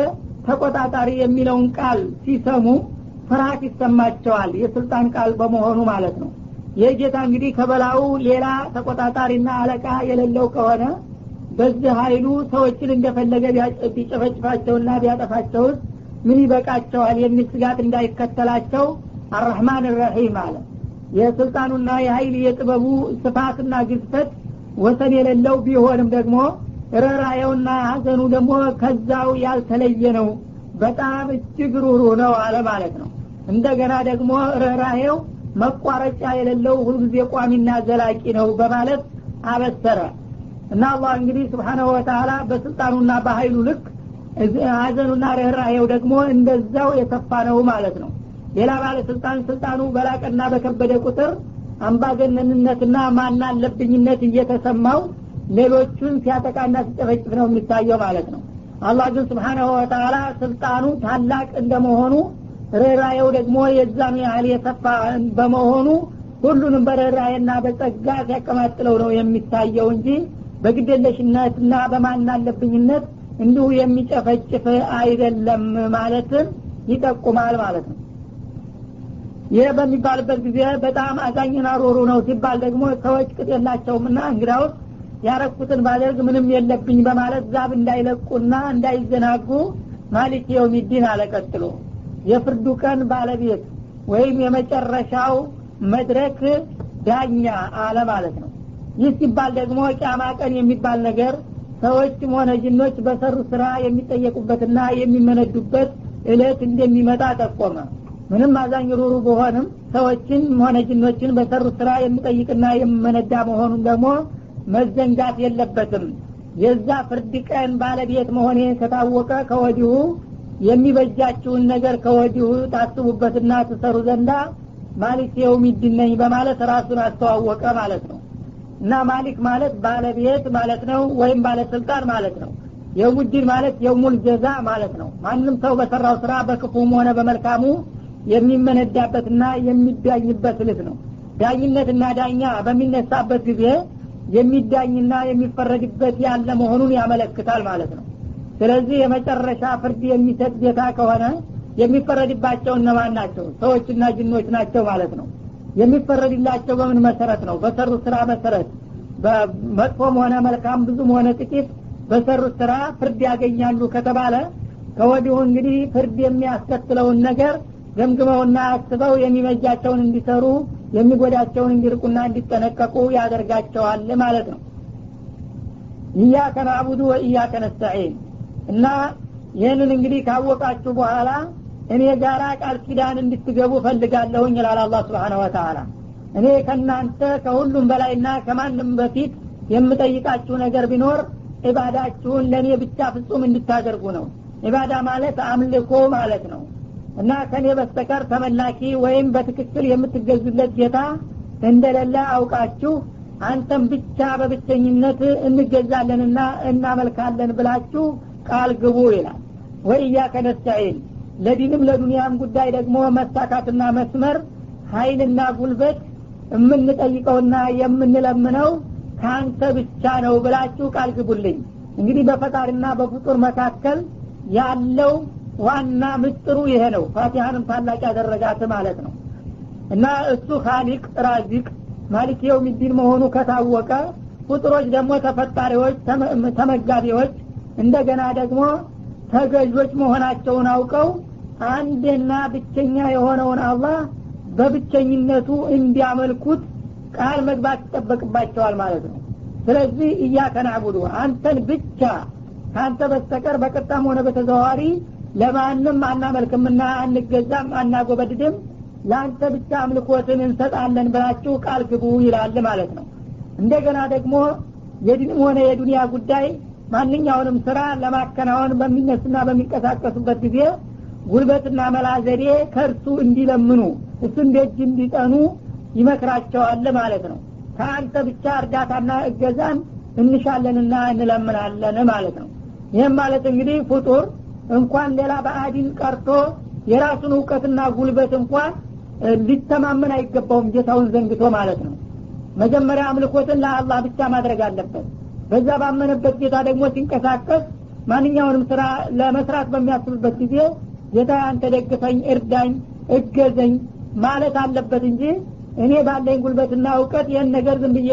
ተቆጣጣሪ የሚለውን ቃል ሲሰሙ ፍርሃት ይሰማቸዋል፣ የስልጣን ቃል በመሆኑ ማለት ነው። የጌታ እንግዲህ ከበላው ሌላ ተቆጣጣሪና አለቃ የሌለው ከሆነ በዚህ ኃይሉ ሰዎችን እንደፈለገ ቢጨፈጭፋቸውና ቢያጠፋቸው ምን ይበቃቸዋል የሚል ስጋት እንዳይከተላቸው አርህማን الرحيم አለ። የስልጣኑና የኃይል የጥበቡ ስፋትና ግዝፈት ወሰን የሌለው ቢሆንም ደግሞ ርህራሄውና ሐዘኑ ደግሞ ከዛው ያልተለየ ነው፣ በጣም እጅግ ሩህሩህ ነው አለ ማለት ነው። እንደገና ደግሞ ርህራሄው መቋረጫ የሌለው ሁልጊዜ ቋሚና ዘላቂ ነው በማለት አበሰረ። እና አላህ እንግዲህ Subhanahu Wa Ta'ala በስልጣኑና በኃይሉ ልክ ሐዘኑና ርህራሄው ደግሞ እንደዛው የሰፋ ነው ማለት ነው። ሌላ ባለስልጣን ስልጣኑ በላቀና በከበደ ቁጥር አምባገነንነትና ማናለብኝነት እየተሰማው ሌሎቹን ሲያጠቃና ሲጨፈጭፍ ነው የሚታየው ማለት ነው። አላህ ግን Subhanahu Wa Ta'ala ስልጣኑ ታላቅ እንደመሆኑ ርህራሄው ደግሞ የዛም ያህል የሰፋ በመሆኑ ሁሉንም በርህራሄና በጸጋ ሲያቀማጥለው ነው የሚታየው እንጂ በግዴለሽነትና በማናለብኝነት እንዲሁ የሚጨፈጭፍ አይደለም ማለትን ይጠቁማል ማለት ነው። ይህ በሚባልበት ጊዜ በጣም አዛኝና ሩህሩህ ነው ሲባል ደግሞ ሰዎች ቅጥላቸውምና እንግዳውስ ያረኩትን ባደርግ ምንም የለብኝ በማለት ዛብ እንዳይለቁና እንዳይዘናጉ ማሊክ የውሚዲን አለቀጥሎ የፍርዱ ቀን ባለቤት ወይም የመጨረሻው መድረክ ዳኛ አለ ማለት ነው። ይህ ሲባል ደግሞ ቂያማ ቀን የሚባል ነገር ሰዎችም ሆነ ጅኖች በሰሩ ስራ የሚጠየቁበትና የሚመነዱበት እለት እንደሚመጣ ጠቆመ። ምንም አዛኝ ሩሩ በሆነም ሰዎችን ሆነ ጅኖችን በሰሩት ስራ የሚጠይቅና የሚመነዳ መሆኑን ደግሞ መዘንጋት የለበትም። የዛ ፍርድ ቀን ባለቤት መሆኔ ከታወቀ ከወዲሁ የሚበጃችሁን ነገር ከወዲሁ ታስቡበትና ትሰሩ ዘንዳ ማሊክ የውሚዲን ነኝ በማለት ራሱን አስተዋወቀ ማለት ነው። እና ማሊክ ማለት ባለቤት ማለት ነው ወይም ባለስልጣን ማለት ነው። የውሚዲን ማለት የውሙል ጀዛ ማለት ነው። ማንም ሰው በሰራው ስራ በክፉም ሆነ በመልካሙ የሚመነዳበትና የሚዳኝበት ልክ ነው። ዳኝነትና ዳኛ በሚነሳበት ጊዜ የሚዳኝና የሚፈረድበት ያለ መሆኑን ያመለክታል ማለት ነው። ስለዚህ የመጨረሻ ፍርድ የሚሰጥ ጌታ ከሆነ የሚፈረድባቸው እነማን ናቸው? ሰዎችና ጅኖች ናቸው ማለት ነው። የሚፈረድላቸው በምን መሰረት ነው? በሰሩት ስራ መሰረት። በመጥፎም ሆነ መልካም ብዙም ሆነ ጥቂት በሰሩት ስራ ፍርድ ያገኛሉ ከተባለ ከወዲሁ እንግዲህ ፍርድ የሚያስከትለውን ነገር ገምግመውና አስበው የሚመጃቸውን እንዲሰሩ የሚጎዳቸውን እንዲርቁና እንዲጠነቀቁ ያደርጋቸዋል ማለት ነው። ኢያከ ነዕቡዱ ወኢያከ ነስተዒን እና ይህንን እንግዲህ ካወቃችሁ በኋላ እኔ ጋራ ቃል ኪዳን እንድትገቡ ፈልጋለሁኝ ይላል አላህ Subhanahu Wa Ta'ala። እኔ ከናንተ ከሁሉም በላይና ከማንም በፊት የምጠይቃችሁ ነገር ቢኖር ኢባዳችሁን ለኔ ብቻ ፍጹም እንድታደርጉ ነው። ኢባዳ ማለት አምልኮ ማለት ነው። እና ከኔ በስተቀር ተመላኪ ወይም በትክክል የምትገዙለት ጌታ እንደሌለ አውቃችሁ አንተም ብቻ በብቸኝነት እንገዛለንና እናመልካለን ብላችሁ ቃል ግቡ ይላል። ወኢያከ ነስተዒን ለዲንም ለዱንያም ጉዳይ ደግሞ መሳካትና መስመር ኃይልና ጉልበት የምንጠይቀውና የምንለምነው ካንተ ብቻ ነው ብላችሁ ቃል ግቡልኝ። እንግዲህ በፈጣሪና በፍጡር መካከል ያለው ዋና ምስጥሩ ይሄ ነው። ፋቲሃንም ታላቅ ያደረጋት ማለት ነው። እና እሱ ኻሊቅ ራዚቅ ማሊክ የውሚዲን መሆኑ ከታወቀ ፍጡሮች ደግሞ ተፈጣሪዎች ተመጋቢዎች እንደገና ደግሞ ተገዦች መሆናቸውን አውቀው አንድና ብቸኛ የሆነውን አላህ በብቸኝነቱ እንዲያመልኩት ቃል መግባት ይጠበቅባቸዋል ማለት ነው። ስለዚህ ኢያከ ነዕቡዱ አንተን ብቻ ካንተ በስተቀር በቀጥታም ሆነ በተዘዋዋሪ ለማንም አናመልክምና አንገዛም አናጎበድድም ለአንተ ብቻ አምልኮትን እንሰጣለን ብላችሁ ቃል ግቡ ይላል ማለት ነው። እንደገና ደግሞ የዲንም ሆነ የዱንያ ጉዳይ ማንኛውንም ስራ ለማከናወን በሚነሱና በሚንቀሳቀሱበት ጊዜ ጉልበትና መላዘዴ ከርሱ እንዲለምኑ እሱን ደጅ እንዲጠኑ ይመክራቸዋል ማለት ነው። ከአንተ ብቻ እርዳታና እገዛን እንሻለንና እንለምናለን ማለት ነው። ይህም ማለት እንግዲህ ፍጡር እንኳን ሌላ በአዲን ቀርቶ የራሱን ዕውቀትና ጉልበት እንኳን ሊተማመን አይገባውም ጌታውን ዘንግቶ ማለት ነው። መጀመሪያ አምልኮትን ለአላህ ብቻ ማድረግ አለበት። በዛ ባመነበት ጌታ ደግሞ ሲንቀሳቀስ ማንኛውንም ስራ ለመስራት በሚያስብበት ጊዜ ጌታ አንተ ደግፈኝ እርዳኝ እገዘኝ ማለት አለበት እንጂ እኔ ባለኝ ጉልበትና ዕውቀት ይሄን ነገር ዝም ብዬ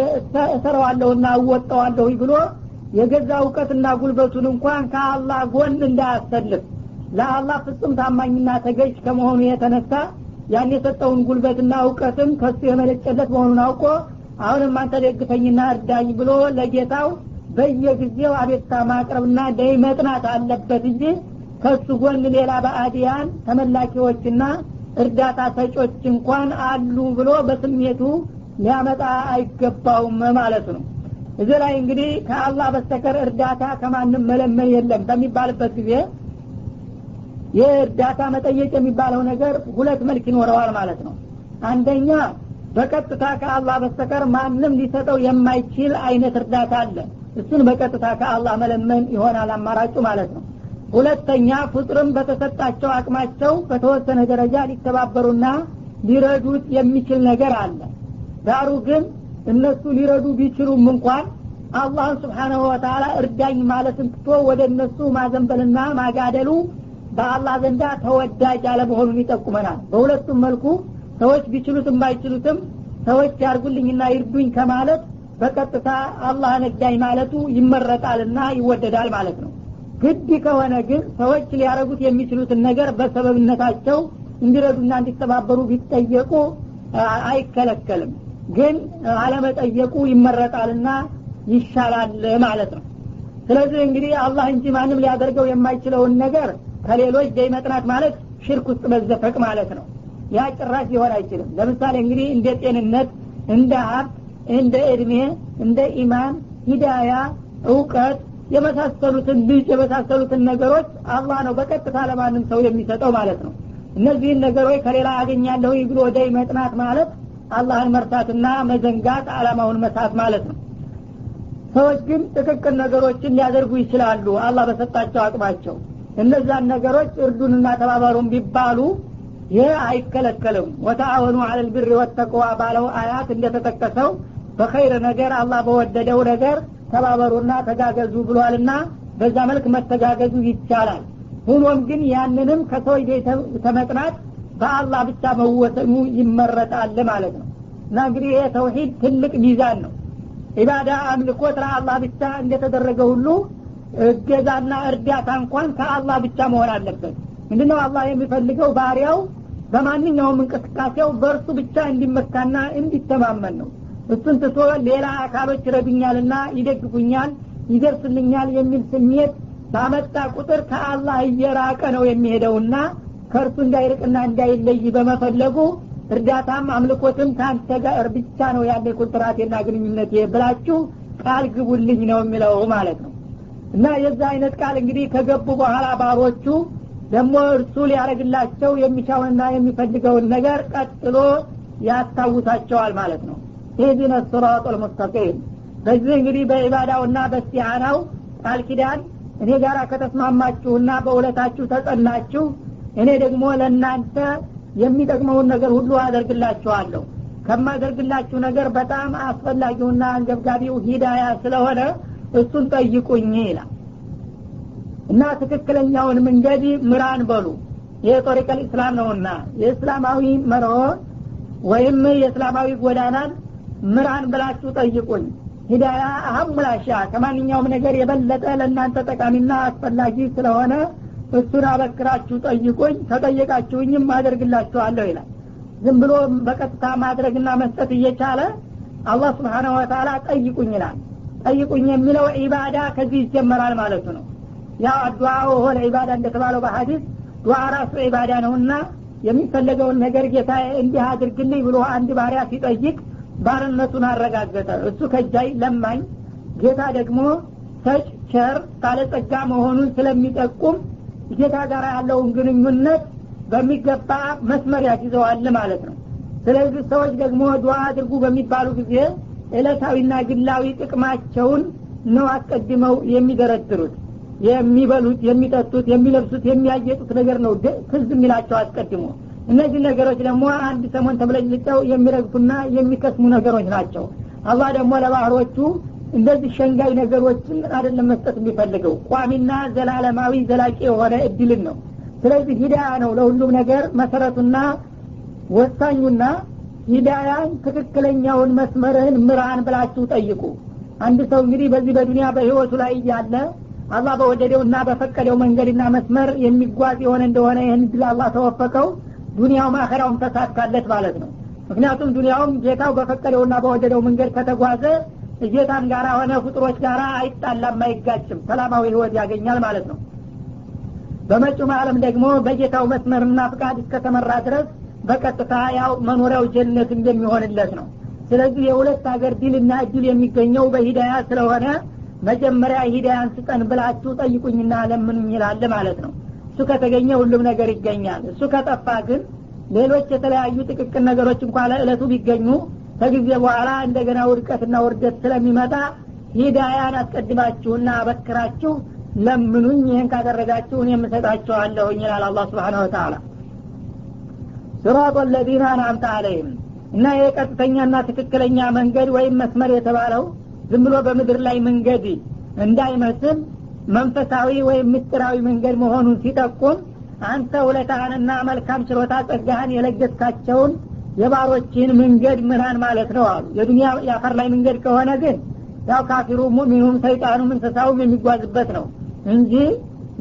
እሰራዋለሁና አወጣዋለሁ ብሎ የገዛ ዕውቀትና ጉልበቱን እንኳን ከአላህ ጎን እንዳያሰልፍ ለአላህ ፍጹም ታማኝና ተገዥ ከመሆኑ የተነሳ ያን የሰጠውን ጉልበትና ዕውቀትም ከሱ የመለጨለት መሆኑን አውቆ አሁንም አንተ ደግፈኝና እርዳኝ ብሎ ለጌታው በየጊዜው አቤቱታ ማቅረብና ደይ መጥናት አለበት እንጂ ከሱ ጎን ሌላ በአዲያን ተመላኪዎችና እርዳታ ሰጪዎች እንኳን አሉ ብሎ በስሜቱ ሊያመጣ አይገባውም ማለት ነው። እዚህ ላይ እንግዲህ ከአላህ በስተቀር እርዳታ ከማንም መለመን የለም በሚባልበት ጊዜ የእርዳታ መጠየቅ የሚባለው ነገር ሁለት መልክ ይኖረዋል ማለት ነው። አንደኛ በቀጥታ ከአላህ በስተቀር ማንም ሊሰጠው የማይችል አይነት እርዳታ አለ። እሱን በቀጥታ ከአላህ መለመን ይሆናል አማራጩ ማለት ነው። ሁለተኛ ፍጡርም በተሰጣቸው አቅማቸው በተወሰነ ደረጃ ሊተባበሩና ሊረዱት የሚችል ነገር አለ። ዳሩ ግን እነሱ ሊረዱ ቢችሉም እንኳን አላህ Subhanahu Wa Ta'ala እርዳኝ ማለትን ትቶ ወደ እነሱ ማዘንበልና ማጋደሉ በአላህ ዘንዳ ተወዳጅ አለመሆኑን ይጠቁመናል። በሁለቱም መልኩ ሰዎች ቢችሉትም ባይችሉትም ሰዎች ያርጉልኝና ይርዱኝ ከማለት በቀጥታ አላህ ነዳኝ ማለቱ ይመረጣልና ይወደዳል ማለት ነው። ግድ ከሆነ ግን ሰዎች ሊያረጉት የሚችሉትን ነገር በሰበብነታቸው እንዲረዱና እንዲተባበሩ ቢጠየቁ አይከለከልም። ግን አለመጠየቁ ይመረጣልና ይሻላል ማለት ነው። ስለዚህ እንግዲህ አላህ እንጂ ማንም ሊያደርገው የማይችለውን ነገር ከሌሎች ደይ መጥናት ማለት ሽርክ ውስጥ መዘፈቅ ማለት ነው። ያ ጭራሽ ሊሆን አይችልም። ለምሳሌ እንግዲህ እንደ ጤንነት፣ እንደ ሀብት፣ እንደ እድሜ፣ እንደ ኢማን፣ ሂዳያ፣ እውቀት የመሳሰሉትን ልጅ የመሳሰሉትን ነገሮች አላህ ነው በቀጥታ ለማንም ሰው የሚሰጠው ማለት ነው። እነዚህን ነገሮች ከሌላ አገኛለሁ ብሎ ወደ መጥናት ማለት አላህን መርሳትና መዘንጋት አላማውን መሳት ማለት ነው። ሰዎች ግን ጥቅቅን ነገሮችን ሊያደርጉ ይችላሉ አላህ በሰጣቸው አቅማቸው። እነዛን ነገሮች እርዱንና ተባበሩን ቢባሉ ይህ አይከለከልም። ወተዓወኑ ዐለል ቢሪ ወተቅዋ ባለው አያት እንደተጠቀሰው በኸይር ነገር አላህ በወደደው ነገር ተባበሩና ተጋገዙ ብሏልና በዛ መልክ መተጋገዙ ይቻላል። ሆኖም ግን ያንንም ከሰዎች ተመጥናት በአላህ ብቻ መወሰኑ ይመረጣል ማለት ነው። እና እንግዲህ ይሄ ተውሂድ ትልቅ ሚዛን ነው። ኢባዳ አምልኮት ለአላህ ብቻ እንደተደረገ ሁሉ እገዛና እርዳታ እንኳን ከአላህ ብቻ መሆን አለበት። ምንድነው አላህ የሚፈልገው? ባሪያው በማንኛውም እንቅስቃሴው በእርሱ ብቻ እንዲመካና እንዲተማመን ነው። እሱን ትቶ ሌላ አካሎች ይረዱኛልና ይደግፉኛል ይደርስልኛል የሚል ስሜት ባመጣ ቁጥር ከአላህ እየራቀ ነው የሚሄደውና ከእርሱ እንዳይርቅና እንዳይለይ በመፈለጉ እርዳታም አምልኮትም ካንተ ጋር ብቻ ነው ያለ ኮንትራቴና ግንኙነት ብላችሁ ቃል ግቡልኝ ነው የሚለው ማለት ነው። እና የዛ አይነት ቃል እንግዲህ ከገቡ በኋላ ባሮቹ ደግሞ እርሱ ሊያረግላቸው የሚሻውንና የሚፈልገውን ነገር ቀጥሎ ያስታውሳቸዋል ማለት ነው። ኢህዲነ ሲራጠል ሙስተቂም። በዚህ እንግዲህ በኢባዳውና በስቲዓናው ቃል ኪዳን እኔ ጋር ከተስማማችሁና በውለታችሁ ተጸናችሁ እኔ ደግሞ ለእናንተ የሚጠቅመውን ነገር ሁሉ አደርግላችኋለሁ። ከማደርግላችሁ ነገር በጣም አስፈላጊውና አንገብጋቢው ሂዳያ ስለሆነ እሱን ጠይቁኝ ይላል። እና ትክክለኛውን መንገድ ምራን በሉ። ይሄ ጦሪቀል እስላም ነውና የእስላማዊ መርሆ ወይም የእስላማዊ ጎዳናን ምራን ብላችሁ ጠይቁኝ። ሂዳያ አህሙላሻ ከማንኛውም ነገር የበለጠ ለእናንተ ጠቃሚና አስፈላጊ ስለሆነ እሱን አበክራችሁ ጠይቁኝ፣ ተጠየቃችሁኝም አደርግላችኋለሁ ይላል። ዝም ብሎ በቀጥታ ማድረግና መስጠት እየቻለ አላህ Subhanahu Wa Ta'ala ጠይቁኝ ይላል። ጠይቁኝ የሚለው ኢባዳ ከዚህ ይጀመራል ማለቱ ነው። ያ ዱዓው ሆነ ኢባዳ እንደተባለው በሐዲስ ዱዓ ራሱ ኢባዳ ነውና የሚፈልገውን ነገር ጌታ እንዲህ አድርግልኝ ብሎ አንድ ባሪያ ሲጠይቅ ባርነቱን አረጋገጠ። እሱ ከጃይ ለማኝ፣ ጌታ ደግሞ ሰጭ ቸር ባለጸጋ መሆኑን ስለሚጠቁም ጌታ ጋር ያለውን ግንኙነት በሚገባ መስመር ያስይዘዋል ማለት ነው። ስለዚህ ሰዎች ደግሞ ዱዓ አድርጉ በሚባሉ ጊዜ ዕለታዊና ግላዊ ጥቅማቸውን ነው አስቀድመው የሚደረድሩት። የሚበሉት፣ የሚጠጡት፣ የሚለብሱት፣ የሚያጌጡት ነገር ነው ትዝ የሚላቸው አስቀድሞ። እነዚህ ነገሮች ደግሞ አንድ ሰሞን ተብለጭልጨው የሚረግፉና የሚከስሙ ነገሮች ናቸው። አላህ ደግሞ ለባህሮቹ እንደዚህ ሸንጋይ ነገሮችን አይደለም መስጠት የሚፈልገው፣ ቋሚና ዘላለማዊ ዘላቂ የሆነ እድልን ነው። ስለዚህ ሂዳያ ነው ለሁሉም ነገር መሰረቱና ወሳኙና ሂዳያን ትክክለኛውን መስመርህን ምራን ብላችሁ ጠይቁ። አንድ ሰው እንግዲህ በዚህ በዱንያ በህይወቱ ላይ እያለ አላህ በወደደውና በፈቀደው መንገድና መስመር የሚጓዝ የሆነ እንደሆነ ይህን ድል አላህ ተወፈቀው፣ ዱንያውም አኺራውም ተሳካለት ማለት ነው። ምክንያቱም ዱንያውም ጌታው በፈቀደውና በወደደው መንገድ ከተጓዘ ጌታን ጋራ ሆነ ፍጡሮች ጋራ አይጣላም፣ አይጋጭም፣ ሰላማዊ ህይወት ያገኛል ማለት ነው። በመጪው ዓለም ደግሞ በጌታው መስመርና ፍቃድ እስከተመራ ድረስ በቀጥታ ያው መኖሪያው ጀነት እንደሚሆንለት ነው። ስለዚህ የሁለት ሀገር ድልና እድል የሚገኘው በሂዳያ ስለሆነ መጀመሪያ ሂዳያን ስጠን ብላችሁ ጠይቁኝና ለምኑኝ ይላል ማለት ነው። እሱ ከተገኘ ሁሉም ነገር ይገኛል። እሱ ከጠፋ ግን ሌሎች የተለያዩ ጥቅቅን ነገሮች እንኳን ለእለቱ ቢገኙ ከጊዜ በኋላ እንደገና ውድቀትና ውርደት ስለሚመጣ ሂዳያን አስቀድማችሁና አበክራችሁ ለምኑኝ፣ ይሄን ካደረጋችሁ እኔም እሰጣችኋለሁ ይላል አላህ Subhanahu Wa Ta'ala። ሲራጠል ለዚነ አንዐምተ ዐለይሂም። እና የቀጥተኛና ትክክለኛ መንገድ ወይም መስመር የተባለው ዝም ብሎ በምድር ላይ መንገድ እንዳይመስል መንፈሳዊ ወይም ምስጢራዊ መንገድ መሆኑን ሲጠቁም አንተ ውለታህንና መልካም ችሎታ ጸጋህን የለገስካቸውን የባሮችን መንገድ ምራን ማለት ነው አሉ። የዱንያ ያፈር ላይ መንገድ ከሆነ ግን ያው ካፊሩ ሙእሚኑም ሰይጣኑም እንስሳውም የሚጓዝበት ነው እንጂ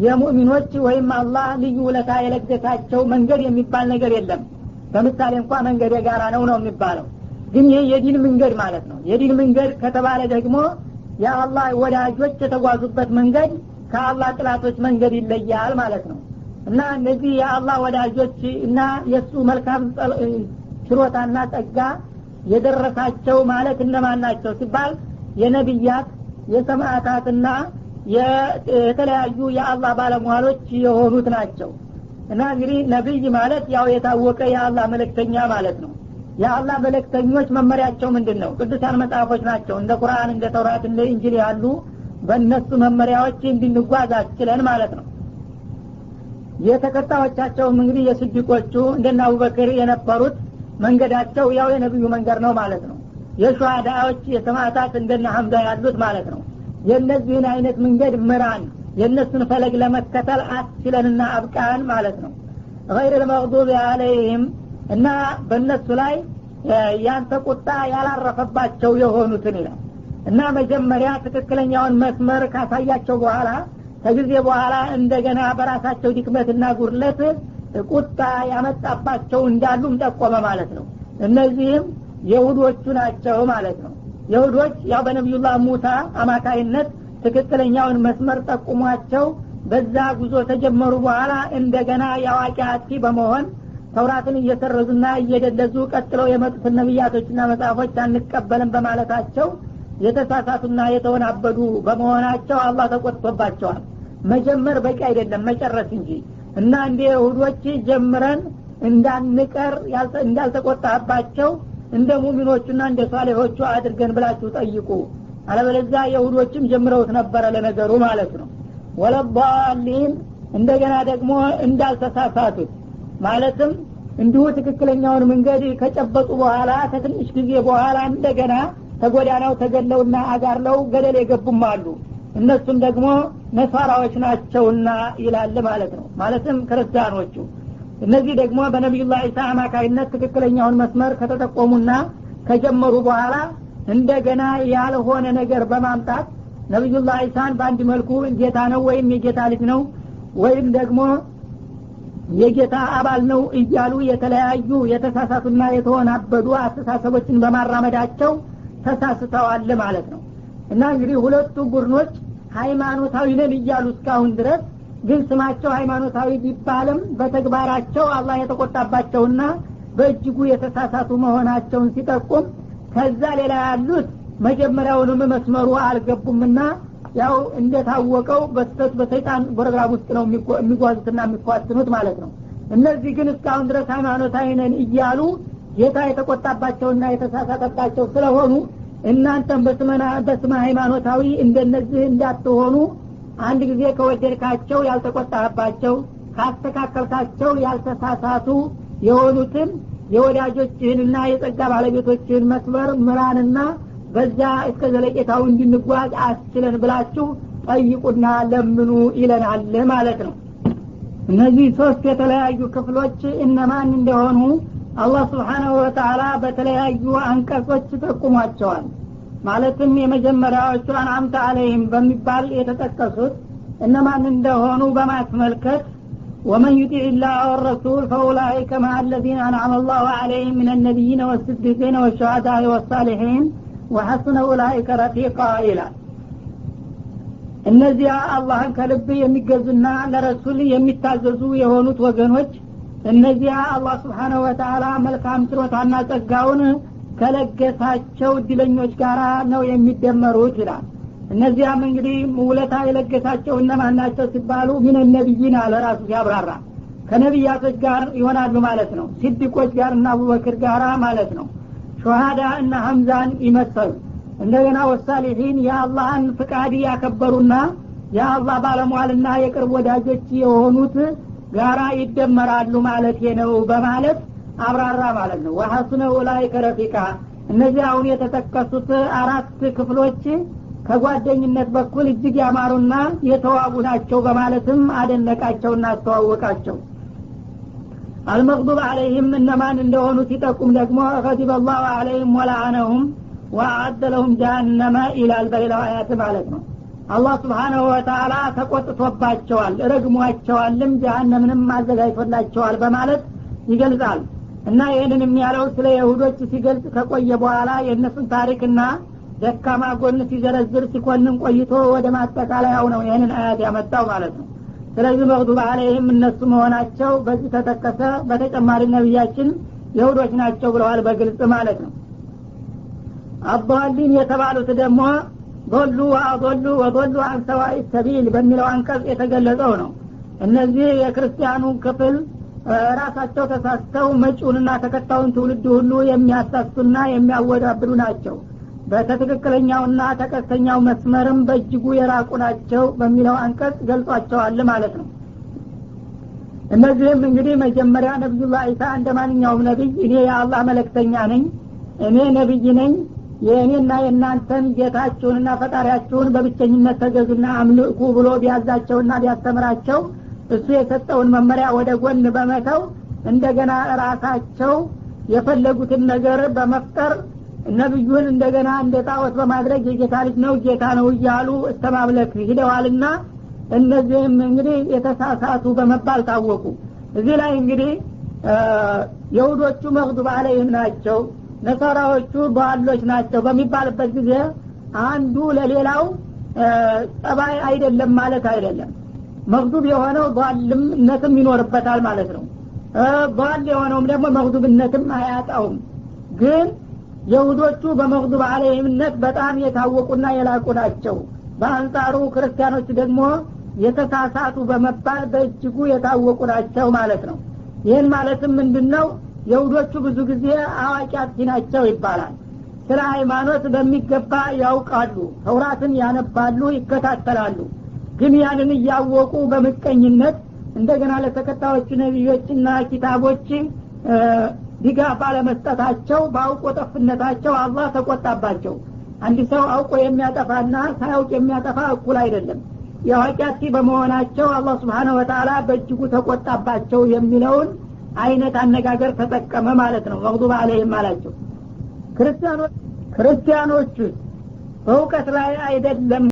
የሙእሚኖች ወይም አላህ ልዩ ውለታ የለገሳቸው መንገድ የሚባል ነገር የለም። በምሳሌ እንኳን መንገድ የጋራ ነው የሚባለው። ግን ይሄ የዲን መንገድ ማለት ነው። የዲን መንገድ ከተባለ ደግሞ የአላህ ወዳጆች የተጓዙበት መንገድ ከአላህ ጥላቶች መንገድ ይለያል ማለት ነው። እና እነዚህ የአላህ ወዳጆች እና የሱ መልካም ችሮታና ጸጋ የደረሳቸው ማለት እነማን ናቸው ሲባል የነብያት የሰማዕታትና የተለያዩ የአላህ ባለሟሎች የሆኑት ናቸው። እና እንግዲህ ነብይ ማለት ያው የታወቀ የአላህ መልእክተኛ ማለት ነው። የአላህ መልእክተኞች መመሪያቸው ምንድነው? ቅዱሳን መጽሐፎች ናቸው። እንደ ቁርአን፣ እንደ ተውራት፣ እንደ ኢንጂል ያሉ በእነሱ መመሪያዎች እንድንጓዝ አስችለን ማለት ነው። የተከታዮቻቸውም እንግዲህ የስዲቆቹ እንደነ አቡበክር የነበሩት መንገዳቸው ያው የነብዩ መንገድ ነው ማለት ነው። የሹሃዳዎች የሰማዕታት እንደነ ሐምዛ ያሉት ማለት ነው። የነዚህን አይነት መንገድ ምራን፣ የነሱን ፈለግ ለመከተል አስችለንና አብቃን ማለት ነው። غير المغضوب عليهم እና በእነሱ ላይ ያንተ ቁጣ ያላረፈባቸው የሆኑትን ይላል። እና መጀመሪያ ትክክለኛውን መስመር ካሳያቸው በኋላ ከጊዜ በኋላ እንደገና በራሳቸው ድክመትና ጉድለት ቁጣ ያመጣባቸው እንዳሉም ጠቆመ ማለት ነው። እነዚህም ይሁዶቹ ናቸው ማለት ነው። ይሁዶች ያው በነብዩላህ ሙሳ አማካይነት ትክክለኛውን መስመር ጠቁሟቸው በዛ ጉዞ ተጀመሩ። በኋላ እንደገና ያዋቂ አጥፊ በመሆን ተውራትን እየሰረዙና እየደለዙ ቀጥለው የመጡት ነብያቶችና መጽሐፎች አንቀበልም በማለታቸው የተሳሳቱና የተወናበዱ በመሆናቸው አላህ ተቆጥቶባቸዋል። መጀመር በቂ አይደለም መጨረስ እንጂ። እና እንደ ይሁዶች ጀምረን እንዳንቀር እንዳልተቆጣባቸው እንደ ሙእሚኖቹና እንደ ሷሊሆቹ አድርገን ብላችሁ ጠይቁ። አለበለዚያ ይሁዶችም ጀምረውት ነበረ ለነገሩ ማለት ነው። ወለባሊን እንደገና ደግሞ እንዳልተሳሳቱት ማለትም እንዲሁ ትክክለኛውን መንገድ ከጨበጡ በኋላ ከትንሽ ጊዜ በኋላ እንደገና ተጎዳናው ተገለውና አጋርለው ገደል የገቡም አሉ። እነሱም ደግሞ ነሳራዎች ናቸውና ይላል ማለት ነው። ማለትም ክርስቲያኖቹ እነዚህ ደግሞ በነብዩላህ ኢሳ አማካይነት ትክክለኛውን መስመር ከተጠቆሙና ከጀመሩ በኋላ እንደገና ያልሆነ ነገር በማምጣት ነብዩላህ ኢሳን በአንድ መልኩ ጌታ ነው ወይም የጌታ ልጅ ነው ወይም ደግሞ የጌታ አባል ነው እያሉ የተለያዩ የተሳሳቱና የተወናበዱ አስተሳሰቦችን በማራመዳቸው ተሳስተዋል ማለት ነው። እና እንግዲህ ሁለቱ ቡድኖች ሃይማኖታዊ ነን እያሉ እስካሁን ድረስ ግን ስማቸው ሃይማኖታዊ ቢባልም በተግባራቸው አላህ የተቆጣባቸውና በእጅጉ የተሳሳቱ መሆናቸውን ሲጠቁም ከዛ ሌላ ያሉት መጀመሪያውንም መስመሩ አልገቡምና ያው እንደታወቀው በስተት በሰይጣን ፕሮግራም ውስጥ ነው የሚጓዙትና የሚኳትኑት ማለት ነው። እነዚህ ግን እስካሁን ድረስ ሃይማኖታዊ ነን እያሉ ጌታ የተቆጣባቸውና የተሳሳተባቸው ስለሆኑ እናንተም በስመ ሃይማኖታዊ እንደነዚህ እንዳትሆኑ አንድ ጊዜ ከወደድካቸው ያልተቆጣባቸው ካስተካከልካቸው ያልተሳሳቱ የሆኑትን የወዳጆችህንና የጸጋ ባለቤቶችህን መስመር ምራንና በዛ እስከ ዘለቄታው እንድንጓዝ አስችለን ብላችሁ ጠይቁና ለምኑ ይለናል ማለት ነው። እነዚህ ሶስት የተለያዩ ክፍሎች እነማን እንደሆኑ አላህ Subhanahu Wa Ta'ala በተለያዩ አንቀጾች ተጠቁሟቸዋል። ማለትም የመጀመሪያዎቹ አንዓምተ አለይሂም በሚባል የተጠቀሱት እነማን እንደሆኑ በማስመልከት ومن يطع الله والرسول فاولئك مع الذين انعم الله عليهم من النبيين والصديقين والشهداء والصالحين وحسن اولئك رفيقا ይላል። እነዚያ አላህን ከልብ የሚገዙና ለረሱል የሚታዘዙ የሆኑት ወገኖች እነዚያ አላህ Subhanahu Wa Ta'ala መልካም ችሮታና ጸጋውን ከለገሳቸው እድለኞች ጋራ ነው የሚደመሩት ይላል። እነዚያም እንግዲህ ውለታ የለገሳቸው እነማን ናቸው ሲባሉ ምን ነብይና ለራሱ ያብራራ ከነብያቶች ጋር ይሆናሉ ማለት ነው። ሲድቆች ጋር እና አቡበክር ጋራ ማለት ነው። ሹሃዳ እና ሐምዛን ይመሰሉ እንደገና ወሳሊሂን የአላህን ፍቃድ ያከበሩና የአላህ ባለሟልና የቅርብ ወዳጆች የሆኑት ጋራ ይደመራሉ ማለት ነው በማለት አብራራ ማለት ነው። ወሐስነ ኡላኢከ ረፊቃ እነዚህ አሁን የተጠቀሱት አራት ክፍሎች ከጓደኝነት በኩል እጅግ ያማሩና የተዋቡ ናቸው በማለትም አደነቃቸውና አስተዋወቃቸው። አልመግዱብ አለይሂም እነማን እንደሆኑ ሲጠቁም ደግሞ غضب الله عليهم ولعنهم وأعد لهم جهنم ይላል በሌላው አያት ማለት ነው። አላህ Subhanahu Wa Ta'ala ተቆጥቶባቸዋል ረግሟቸዋልም ጀሃነምንም አዘጋጅቶላቸዋል በማለት ይገልጻል። እና ይሄንን ያለው ስለ ይሁዶች ሲገልጽ ከቆየ በኋላ የነሱን ታሪክና ደካማ ጎን ሲዘረዝር ሲኮንን ቆይቶ ወደ ማጠቃለያው ነው ይሄንን አያት ያመጣው ማለት ነው። ስለዚህ መግዱብ አለይህም እነሱ መሆናቸው በዚህ ተጠቀሰ። በተጨማሪ ነብያችን ይሁዶች ናቸው ብለዋል በግልጽ ማለት ነው። አባሊን የተባሉት ደግሞ ضلوا وأضلوا وضلوا عن سواء السبيل በሚለው አንቀጽ የተገለጸው ነው። እነዚህ የክርስቲያኑ ክፍል ራሳቸው ተሳስተው መጪውንና ተከታዩን ትውልድ ሁሉ የሚያሳሱና የሚያወዳብሩ ናቸው። በትክክለኛውና ተቀስተኛው መስመርም በእጅጉ የራቁ ናቸው በሚለው አንቀጽ ገልጿቸዋል ማለት ነው። እነዚህም እንግዲህ መጀመሪያ ነብዩላህ ኢሳ እንደማንኛውም ነብይ እኔ የአላህ መልእክተኛ ነኝ፣ እኔ ነብይ ነኝ፣ የእኔና የእናንተን ጌታችሁንና ፈጣሪያችሁን በብቸኝነት ተገዙና አምልኩ ብሎ ቢያዛቸውና ቢያስተምራቸው እሱ የሰጠውን መመሪያ ወደ ጎን በመተው እንደገና ራሳቸው የፈለጉትን ነገር በመፍጠር ነብዩን እንደገና እንደ ጣዖት በማድረግ የጌታ ልጅ ነው ጌታ ነው እያሉ እስተማምለክ ሂደዋልና እነዚህም እንግዲህ የተሳሳቱ በመባል ታወቁ። እዚህ ላይ እንግዲህ ይሁዶቹ መግዱብ አለይህም ናቸው፣ ነሳራዎቹ ዷሎች ናቸው በሚባልበት ጊዜ አንዱ ለሌላው ጠባይ አይደለም ማለት አይደለም። መግዱብ የሆነው ዷልነትም ይኖርበታል ማለት ነው። ዷል የሆነውም ደግሞ መግዱብነትም አያጣውም። ግን ይሁዶቹ በመግዱብ አለይህምነት በጣም የታወቁና የላቁ ናቸው። በአንጻሩ ክርስቲያኖች ደግሞ የተሳሳቱ በመባል በእጅጉ የታወቁ ናቸው ማለት ነው። ይህን ማለትም ምንድነው? ይሁዶቹ ብዙ ጊዜ አዋቂ አጥፊ ናቸው ይባላል። ስለ ሃይማኖት በሚገባ ያውቃሉ፣ ተውራትን ያነባሉ፣ ይከታተላሉ። ግን ያንን እያወቁ በምቀኝነት እንደገና ለተከታዮቹ ነብዮችና ኪታቦች ድጋፍ ባለመስጠታቸው በአውቆ ጠፍነታቸው አላህ ተቆጣባቸው። አንድ ሰው አውቆ የሚያጠፋና ሳያውቅ የሚያጠፋ እኩል አይደለም። የዋቂያቲ በመሆናቸው አላህ Subhanahu Wa Ta'ala በእጅጉ ተቆጣባቸው የሚለውን አይነት አነጋገር ተጠቀመ ማለት ነው። መግዱብ አለይሂም አላቸው። ክርስቲያኖች በእውቀት ላይ አይደለም